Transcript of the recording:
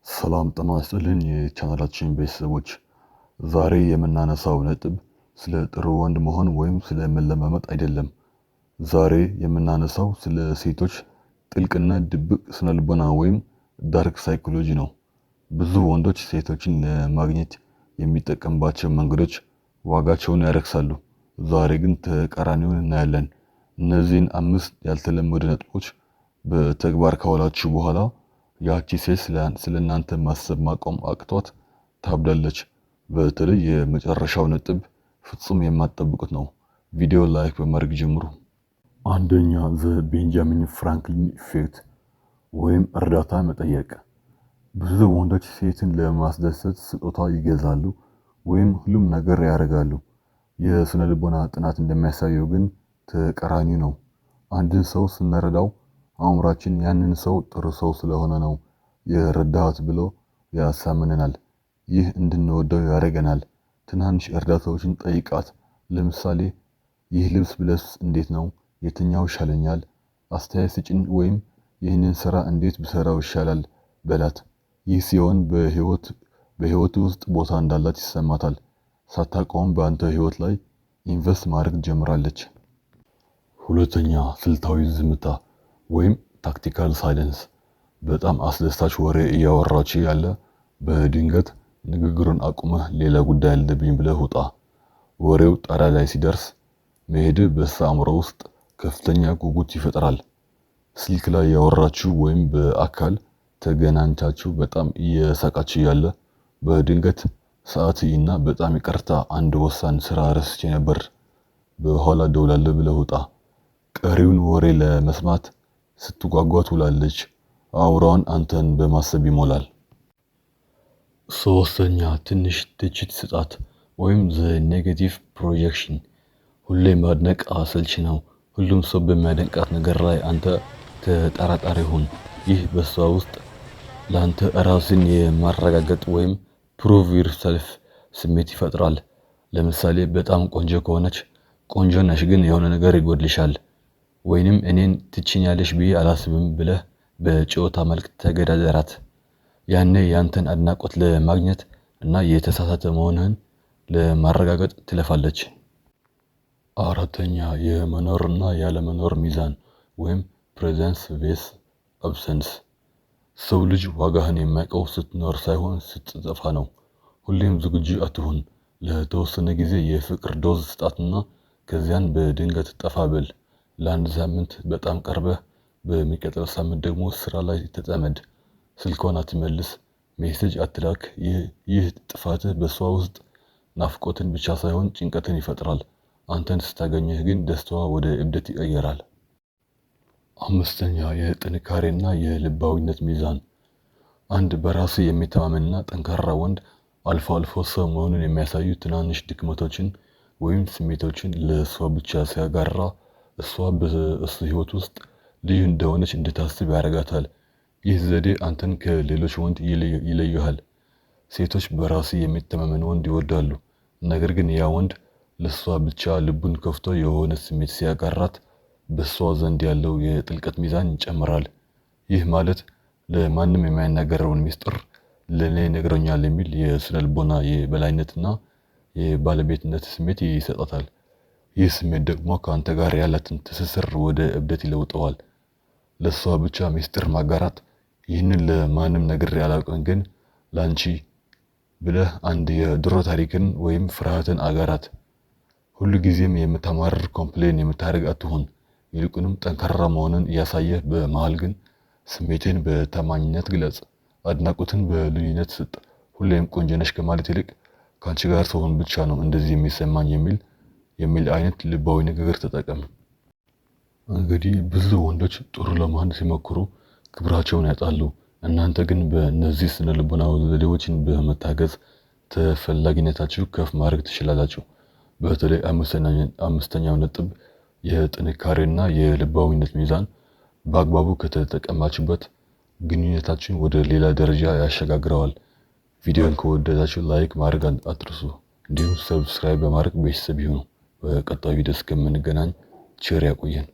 ሰላም ጤና ይስጥልኝ የቻናላችን ቤተሰቦች፣ ዛሬ የምናነሳው ነጥብ ስለ ጥሩ ወንድ መሆን ወይም ስለ መለማመጥ አይደለም። ዛሬ የምናነሳው ስለ ሴቶች ጥልቅና ድብቅ ስነልቦና ወይም ዳርክ ሳይኮሎጂ ነው። ብዙ ወንዶች ሴቶችን ለማግኘት የሚጠቀምባቸው መንገዶች ዋጋቸውን ያረክሳሉ። ዛሬ ግን ተቃራኒውን እናያለን። እነዚህን 5 ያልተለመዱ ነጥቦች በተግባር ካዋላችሁ በኋላ ያቺ ሴት ስለእናንተ ማሰብ ማቆም አቅቷት ታብዳለች። በተለይ የመጨረሻው ነጥብ ፍጹም የማትጠብቁት ነው። ቪዲዮ ላይክ በማድረግ ጀምሩ። አንደኛ፣ ዘ ቤንጃሚን ፍራንክሊን ኢፌክት ወይም እርዳታ መጠየቅ። ብዙ ወንዶች ሴትን ለማስደሰት ስጦታ ይገዛሉ ወይም ሁሉም ነገር ያደርጋሉ። የስነ ልቦና ጥናት እንደሚያሳየው ግን ተቃራኒው ነው። አንድን ሰው ስንረዳው አእምሯችን ያንን ሰው ጥሩ ሰው ስለሆነ ነው የረዳሁት ብሎ ያሳምነናል። ይህ እንድንወደው ያደርገናል። ትናንሽ እርዳታዎችን ጠይቃት። ለምሳሌ ይህ ልብስ ብለብስ እንዴት ነው? የትኛው ይሻለኛል? አስተያየት ስጭኝ፣ ወይም ይህንን ስራ እንዴት ብሰራው ይሻላል በላት። ይህ ሲሆን በህይወት ውስጥ ቦታ እንዳላት ይሰማታል። ሳታውቀውም በአንተ ህይወት ላይ ኢንቨስት ማድረግ ጀምራለች። ሁለተኛ፣ ስልታዊ ዝምታ ወይም ታክቲካል ሳይለንስ። በጣም አስደሳች ወሬ እያወራች ያለ በድንገት ንግግሩን አቁመህ ሌላ ጉዳይ አለብኝ ብለህ ውጣ። ወሬው ጣራ ላይ ሲደርስ መሄድ በእሷ አእምሮ ውስጥ ከፍተኛ ጉጉት ይፈጥራል። ስልክ ላይ ያወራችሁ ወይም በአካል ተገናኝታችሁ በጣም እየሳቃችሁ ያለ በድንገት ሰዓት እና በጣም ይቅርታ አንድ ወሳኝ ስራ ረስቼ ነበር በኋላ እደውላለሁ ብለህ ውጣ። ቀሪውን ወሬ ለመስማት ስትጓጓ ትውላለች። አእምሮዋን አንተን በማሰብ ይሞላል። ሶስተኛ፣ ትንሽ ትችት ስጣት ወይም ዘ ኔጌቲቭ ፕሮጀክሽን። ሁሌም ማድነቅ አሰልቺ ነው። ሁሉም ሰው በሚያደንቃት ነገር ላይ አንተ ተጠራጣሪ ሁን። ይህ በሷ ውስጥ ለአንተ ራስን የማረጋገጥ ወይም ፕሩቭ ዩርሰልፍ ስሜት ይፈጥራል። ለምሳሌ በጣም ቆንጆ ከሆነች ቆንጆ ነሽ ግን የሆነ ነገር ይጎድልሻል፣ ወይንም እኔን ትችኛለሽ ብዬ አላስብም ብለህ በጨዋታ መልክ ተገዳደራት። ያኔ ያንተን አድናቆት ለማግኘት እና የተሳሳተ መሆንህን ለማረጋገጥ ትለፋለች። አራተኛ፣ የመኖርና ያለመኖር ሚዛን ወይም ፕሬዘንስ ቬስ አብሰንስ። ሰው ልጅ ዋጋህን የሚያውቀው ስትኖር ሳይሆን ስትጠፋ ነው። ሁሌም ዝግጁ አትሁን። ለተወሰነ ጊዜ የፍቅር ዶዝ ስጣትና ከዚያን በድንገት ጠፋ በል። ለአንድ ሳምንት በጣም ቀርበህ በሚቀጥለው ሳምንት ደግሞ ስራ ላይ ተጠመድ። ስልኳን አትመልስ፣ ሜሴጅ አትላክ። ይህ ጥፋትህ በሷ ውስጥ ናፍቆትን ብቻ ሳይሆን ጭንቀትን ይፈጥራል። አንተን ስታገኘህ ግን ደስታዋ ወደ እብደት ይቀየራል። አምስተኛ፣ የጥንካሬና የልባዊነት ሚዛን። አንድ በራሱ የሚተማመንና ጠንካራ ወንድ አልፎ አልፎ ሰው መሆኑን የሚያሳዩ ትናንሽ ድክመቶችን ወይም ስሜቶችን ለእሷ ብቻ ሲያጋራ እሷ በእሱ ህይወት ውስጥ ልዩ እንደሆነች እንድታስብ ያደርጋታል። ይህ ዘዴ አንተን ከሌሎች ወንድ ይለዩሃል። ሴቶች በራሱ የሚተማመን ወንድ ይወዳሉ። ነገር ግን ያ ወንድ ለእሷ ብቻ ልቡን ከፍቶ የሆነ ስሜት ሲያጋራት በእሷ ዘንድ ያለው የጥልቀት ሚዛን ይጨምራል። ይህ ማለት ለማንም የማይናገረውን ሚስጥር ለእኔ ነግሮኛል የሚል የስነልቦና የበላይነትና የባለቤትነት ስሜት ይሰጣታል። ይህ ስሜት ደግሞ ከአንተ ጋር ያላትን ትስስር ወደ እብደት ይለውጠዋል። ለእሷ ብቻ ሚስጥር ማጋራት፣ ይህንን ለማንም ነግሬ አላውቅም ግን ላንቺ ብለህ አንድ የድሮ ታሪክን ወይም ፍርሃትን አጋራት። ሁሉ ጊዜም የምታማርር ኮምፕሌን የምታደርግ አትሁን። ይልቁንም ጠንካራ መሆንን እያሳየህ በመሃል ግን ስሜትን በታማኝነት ግለጽ። አድናቆትን በልዩነት ስጥ። ሁሌም ቆንጆ ነሽ ከማለት ይልቅ ከአንቺ ጋር ስሆን ብቻ ነው እንደዚህ የሚሰማኝ የሚል አይነት ልባዊ ንግግር ተጠቀም። እንግዲህ ብዙ ወንዶች ጥሩ ለመሆን ሲሞክሩ ክብራቸውን ያጣሉ። እናንተ ግን በእነዚህ ስነ ልቦናዊ ዘዴዎችን በመታገዝ ተፈላጊነታችሁ ከፍ ማድረግ ትችላላችሁ። በተለይ አምስተኛው ነጥብ የጥንካሬና የልባዊነት ሚዛን በአግባቡ ከተጠቀማችሁበት ግንኙነታችን ወደ ሌላ ደረጃ ያሸጋግረዋል። ቪዲዮን ከወደዳችሁ ላይክ ማድረግ አትርሱ። እንዲሁም ሰብስክራይብ በማድረግ ቤተሰብ ይሁኑ። በቀጣዩ ቪዲዮ እስከምንገናኝ ቸር ያቆየን።